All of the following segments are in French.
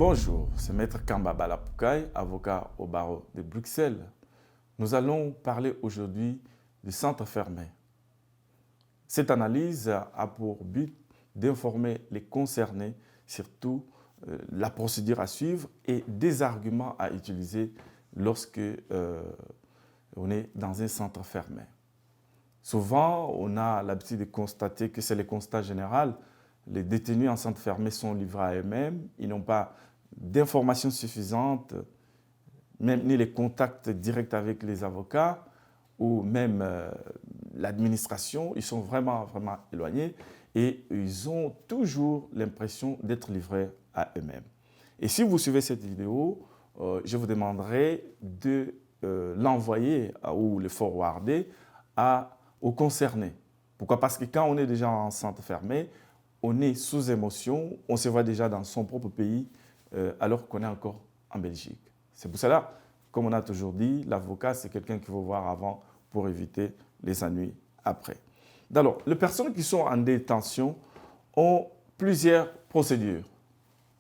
Bonjour, c'est Maître Kamba Balapoukaï, avocat au barreau de Bruxelles. Nous allons parler aujourd'hui du centre fermé. Cette analyse a pour but d'informer les concernés, surtout la procédure à suivre et des arguments à utiliser lorsque on est dans un centre fermé. Souvent, on a l'habitude de constater que c'est le constat général. Les détenus en centre fermé sont livrés à eux-mêmes, ils n'ont pas d'informations suffisantes, même ni les contacts directs avec les avocats ou même l'administration. Ils sont vraiment éloignés et ils ont toujours l'impression d'être livrés à eux-mêmes. Et si vous suivez cette vidéo, je vous demanderai de l'envoyer ou le forwarder aux concernés. Pourquoi? Parce que quand on est déjà en centre fermé, on est sous émotion, on se voit déjà dans son propre pays alors qu'on est encore en Belgique. C'est pour cela, comme on a toujours dit, l'avocat, c'est quelqu'un qu'il faut voir avant pour éviter les ennuis après. Alors, les personnes qui sont en détention ont plusieurs procédures.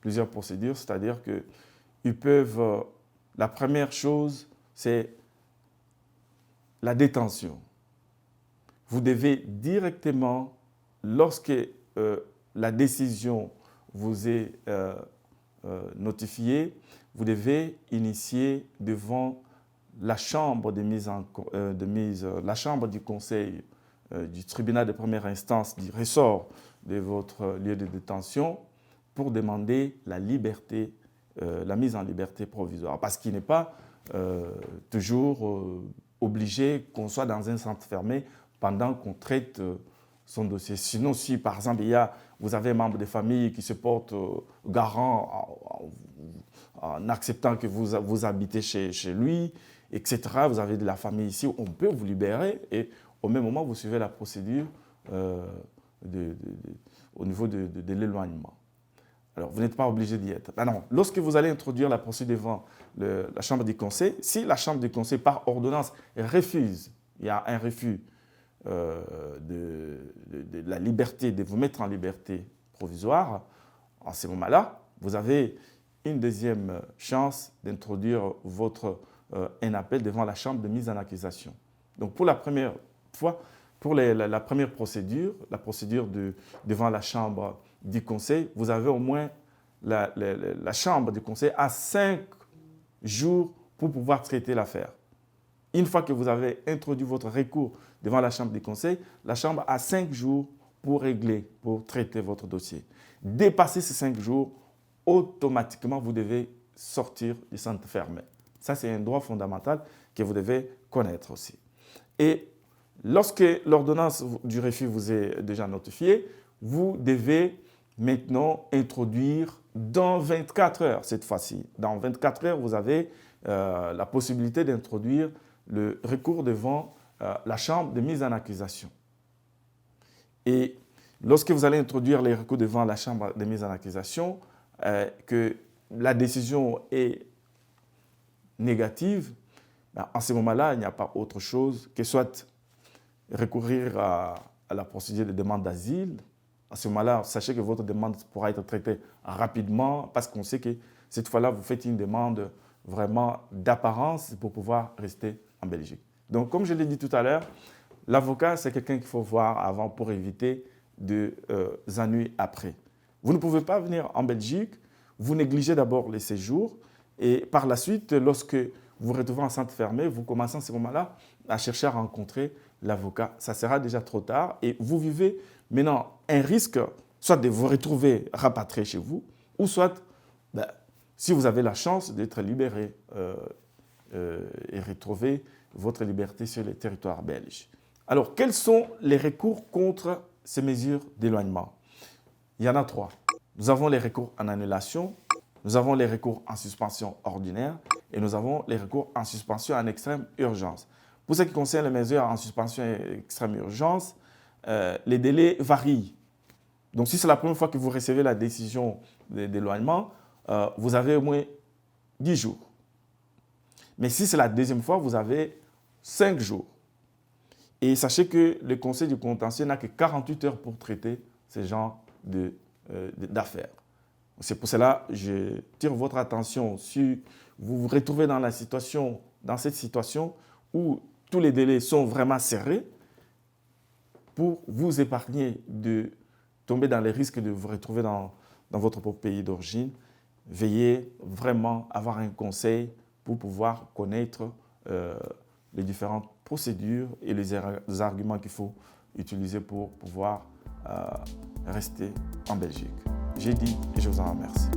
Plusieurs procédures, c'est-à-dire qu'ils peuvent... la première chose, c'est la détention. Vous devez directement, lorsque la décision vous est notifiée, vous devez initier devant la chambre la chambre du conseil du tribunal de première instance du ressort de votre lieu de détention pour demander la liberté, la mise en liberté provisoire. Parce qu'il n'est pas toujours obligé qu'on soit dans un centre fermé pendant qu'on traite son dossier. Sinon, si par exemple, vous avez un membre de famille qui se porte garant en acceptant que vous habitez chez lui, etc., vous avez de la famille ici, on peut vous libérer et au même moment, vous suivez la procédure au niveau de l'éloignement. Alors, vous n'êtes pas obligé d'y être. Non, lorsque vous allez introduire la procédure devant la Chambre du Conseil, si la Chambre du Conseil, par ordonnance, refuse, il y a un refus de la liberté, de vous mettre en liberté provisoire, en ce moment-là, vous avez une deuxième chance d'introduire un appel devant la Chambre de mise en accusation. Donc, pour la première fois, pour la première procédure, la procédure devant la Chambre du Conseil, vous avez au moins la Chambre du Conseil à 5 jours pour pouvoir traiter l'affaire. Une fois que vous avez introduit votre recours devant la Chambre du Conseil, la Chambre a 5 jours pour régler, pour traiter votre dossier. Dépasser ces 5 jours, automatiquement, vous devez sortir du centre fermé. Ça, c'est un droit fondamental que vous devez connaître aussi. Et lorsque l'ordonnance du refus vous est déjà notifiée, vous devez maintenant introduire dans 24 heures cette fois-ci. Dans 24 heures, vous avez la possibilité d'introduire le recours devant la chambre de mise en accusation. Et lorsque vous allez introduire les recours devant la chambre de mise en accusation, que la décision est négative, en ce moment-là, il n'y a pas autre chose que soit recourir à la procédure de demande d'asile. À ce moment-là, sachez que votre demande pourra être traitée rapidement parce qu'on sait que cette fois-là, vous faites une demande vraiment d'apparence pour pouvoir rester en Belgique. Donc, comme je l'ai dit tout à l'heure, l'avocat, c'est quelqu'un qu'il faut voir avant pour éviter des ennuis après. Vous ne pouvez pas venir en Belgique, vous négligez d'abord les séjours et par la suite, lorsque vous vous retrouvez en centre fermé, vous commencez à ce moment-là à chercher à rencontrer l'avocat. Ça sera déjà trop tard et vous vivez maintenant un risque, soit de vous retrouver rapatrié chez vous, ou soit, si vous avez la chance d'être libéré et retrouver votre liberté sur le territoire belge. Alors, quels sont les recours contre ces mesures d'éloignement? Il y en a 3. Nous avons les recours en annulation, nous avons les recours en suspension ordinaire et nous avons les recours en suspension en extrême urgence. Pour ce qui concerne les mesures en suspension et extrême urgence, les délais varient. Donc, si c'est la première fois que vous recevez la décision d'éloignement, vous avez au moins 10 jours. Mais si c'est la deuxième fois, vous avez 5 jours. Et sachez que le Conseil du contentieux n'a que 48 heures pour traiter ce genre d'affaires. C'est pour cela que je tire votre attention si vous vous retrouvez dans cette situation où tous les délais sont vraiment serrés, pour vous épargner de tomber dans les risques de vous retrouver dans votre propre pays d'origine. Veillez vraiment à avoir un conseil pour pouvoir connaître les différentes procédures et les arguments qu'il faut utiliser pour pouvoir rester en Belgique. J'ai dit et je vous en remercie.